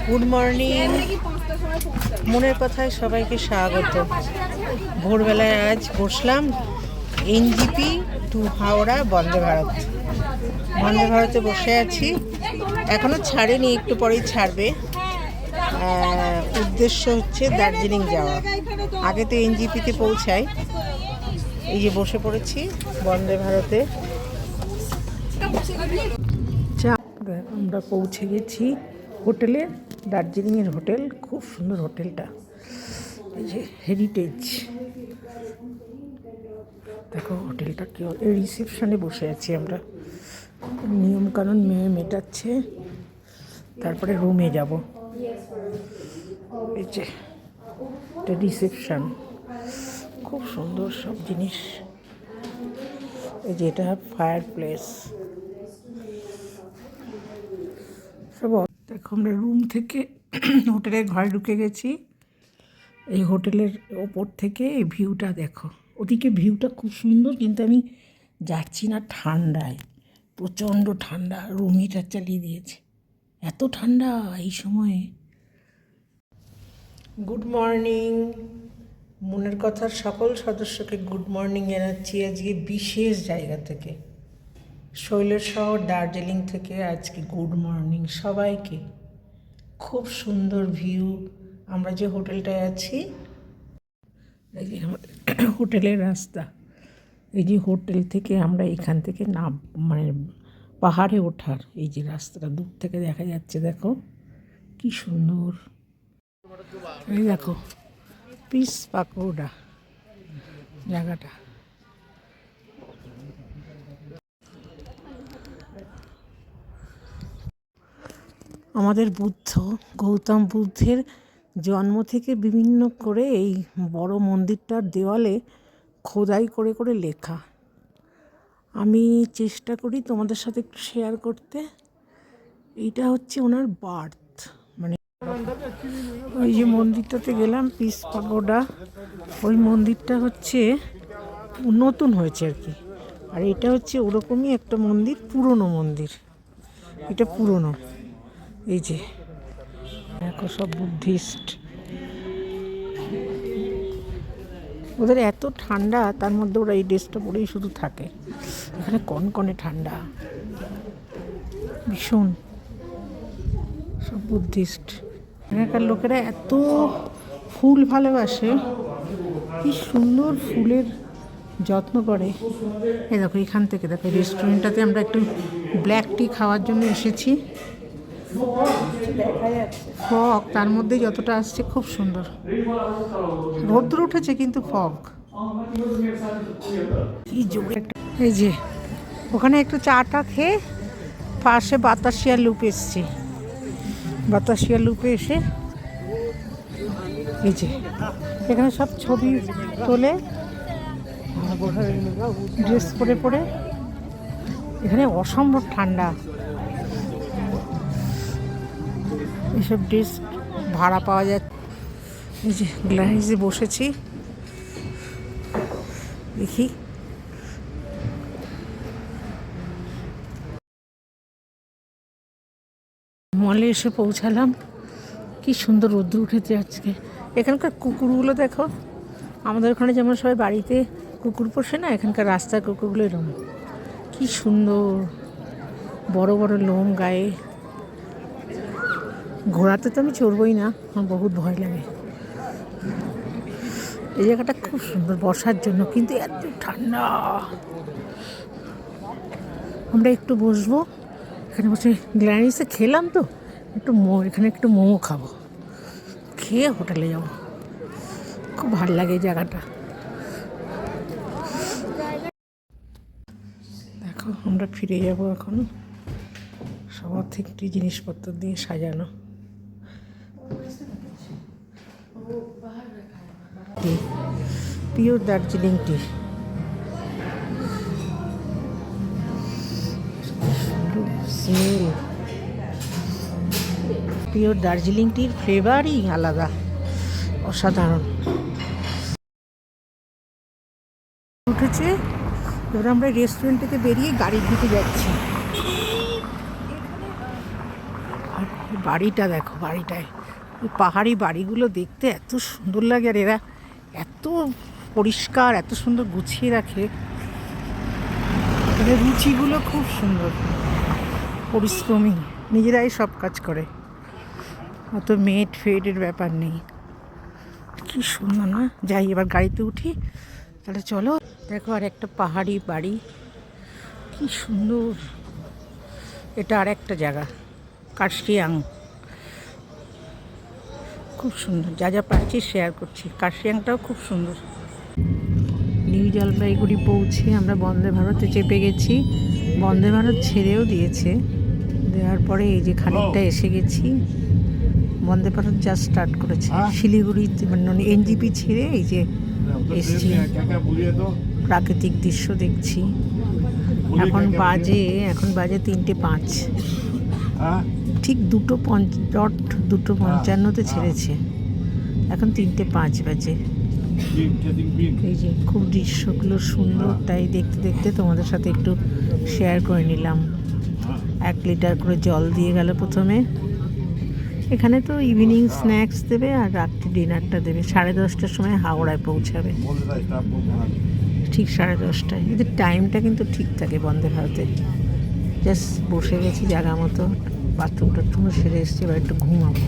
Good morning. মনের কথায় সবাইকে স্বাগত। ভোরবেলায় আজ বসলাম এনজিপি টু হাওড়া বন্দে ভারত। বন্দে ভারতে বসে আছি, এখনও ছাড়েনি, একটু পরেই ছাড়বে। উদ্দেশ্য হচ্ছে দার্জিলিং যাওয়া। আগে তো এনজিপিতে পৌঁছাই। এই যে বসে পড়েছি বন্দে ভারতে। আমরা পৌঁছে গেছি হোটেলে, দার্জিলিংয়ের হোটেল। খুব সুন্দর হোটেলটা, এই যে হেরিটেজ। দেখো হোটেলটা কি, রিসেপশনে বসে আছি আমরা। নিয়মকানুন মেটাচ্ছে, তারপরে রুমে যাব। এই যে এটা রিসেপশন, খুব সুন্দর সব জিনিস। এই যে এটা ফায়ার প্লেস সব। দেখো আমরা রুম থেকে হোটেলের ঘরে ঢুকে গেছি। এই হোটেলের ওপর থেকে এই ভিউটা দেখো। ওদিকে ভিউটা খুব সুন্দর, কিন্তু আমি যাচ্ছি না ঠান্ডায়, প্রচণ্ড ঠান্ডা। রুম হিটার চালিয়ে দিয়েছে, এত ঠান্ডা এই সময়ে। Good morning. মনের কথার সকল সদস্যকে গুড মর্নিং জানাচ্ছি আজকে বিশেষ জায়গা থেকে, শৈলের শহর দার্জিলিং থেকে। আজকে গুড মর্নিং সবাইকে। খুব সুন্দর ভিউ। আমরা যে হোটেলটায় আছি, এই যে আমাদের হোটেলের রাস্তা। এই যে হোটেল থেকে আমরা এখান থেকে মানে পাহাড়ে ওঠার এই যে রাস্তাটা দূর থেকে দেখা যাচ্ছে, দেখো কি সুন্দর। এই দেখো পিস পাকোড়া জায়গাটা। আমাদের গৌতম বুদ্ধের জন্ম থেকে বিভিন্ন করে এই বড় মন্দিরটার দেওয়ালে খোদাই করে করে লেখা। আমি চেষ্টা করি তোমাদের সাথে একটু শেয়ার করতে। এইটা হচ্ছে ওনার বার্থ, মানে ওই যে মন্দিরটাতে গেলাম পিস পাগোডা, ওই মন্দিরটা হচ্ছে নতুন হয়েছে আর কি। আর এটা হচ্ছে ওরকমই একটা মন্দির, পুরনো মন্দির। এটা পুরনো। এই যে দেখো সব বুদ্ধিস্ট। ওদের এত ঠান্ডা, তার মধ্যে ওরা এই ড্রেসটা পরেই শুধু থাকে। এখানে কনকনে ঠান্ডা ভীষণ। সব বুদ্ধিস্ট। এখানকার লোকেরা এত ফুল ভালোবাসে, কি সুন্দর ফুলের যত্ন করে। এই দেখো এখান থেকে দেখো রেস্টুরেন্টটাতে আমরা একটু ব্ল্যাক টি খাওয়ার জন্য এসেছি। ফগ তার মধ্যে যতটা আসছে, খুব সুন্দর। রোদ্দুর উঠেছে কিন্তু ফগ কি জোরে। এই যে ওখানে একটু চাটা খেয়ে পাশে বাতাসিয়া লুপ এসছি। বাতাসিয়া লুপে এসে এই যে এখানে সব ছবি তোলে ড্রেস পরে পরে। এখানে অসম্ভব ঠান্ডা। এসব ড্রেস ভাড়া পাওয়া যায়। এই যে গ্লাসে বসেছি, দেখি মলে এসে পৌঁছালাম। কি সুন্দর রোদ্দুর উঠেছে আজকে। এখানকার কুকুরগুলো দেখো, আমাদের ওখানে যেমন সবাই বাড়িতে কুকুর পোষে না, এখানকার রাস্তার কুকুরগুলো এরকম। কি সুন্দর, বড় বড় লোম গায়ে। ঘোড়াতে তো আমি চড়বই না, আমার বহুত ভয় লাগে। এই জায়গাটা খুব সুন্দর বসার জন্য, কিন্তু এত ঠান্ডা। আমরা একটু বসবো এখানে বসে। গ্ল্যানিসে খেলাম তো, একটু এখানে একটু মোমো খাবো, খেয়ে হোটেলে যাবো। খুব ভালো লাগে এই জায়গাটা। দেখো আমরা ফিরে যাব এখন। সব থেকে জিনিসপত্র দিয়ে সাজানো। পিওর দার্জিলিং টি। স্মেল, পিওর দার্জিলিং টির ফ্লেভারই আলাদা, অসাধারণ। উঠেছে, এবার আমরা রেস্টুরেন্ট থেকে বেরিয়ে গাড়ির দিকে যাচ্ছি। আর বাড়িটা দেখো, বাড়িটায় এই পাহাড়ি বাড়িগুলো দেখতে এত সুন্দর লাগে, আর এরা এত পরিষ্কার, এত সুন্দর গুছিয়ে রাখে। এদের রুচিগুলো খুব সুন্দর, পরিশ্রমী, নিজেরাই সব কাজ করে, অত মেড ফেডের ব্যাপার নেই। কি সুন্দর না? যাই এবার গাড়িতে উঠি, তাহলে চলো। দেখো আর একটা পাহাড়ি বাড়ি, কি সুন্দর। এটা আর একটা জায়গা, কার্শিয়াং, খুব সুন্দর। যা যা পাচ্ছি শেয়ার করছি। কার্শিয়াংটাও খুব সুন্দর। নিউ জলপাইগুড়ি পৌঁছে আমরা বন্দে ভারতে চেপে গেছি। বন্দে ভারত ছেড়েও দিয়েছে, দেওয়ার পরে এই যে খানিকটা এসে গেছি। বন্দে ভারত যা স্টার্ট করেছে শিলিগুড়িতে, মানে এনজিপি ছেড়ে এই যে এসছি। প্রাকৃতিক দৃশ্য দেখছি। এখন বাজে 3:05, ঠিক 2:55 ছেড়েছে, এখন 3:05 বাজে। এই যে খুব দৃশ্যগুলো সুন্দর, তাই দেখতে দেখতে তোমাদের সাথে একটু শেয়ার করে নিলাম। 1 লিটার করে জল দিয়ে গেল প্রথমে। এখানে তো ইভিনিং স্ন্যাক্স দেবে আর রাত্রি ডিনারটা দেবে। 10:30টার সময় হাওড়ায় পৌঁছাবে, ঠিক 10:30টায়। এদের টাইমটা কিন্তু ঠিক থাকে বন্দে ভারতে। জাস্ট বসে গেছি জায়গা মতো, বাথরুম টাথরুমও সেরে এসছি, এবার একটু ঘুমাবো।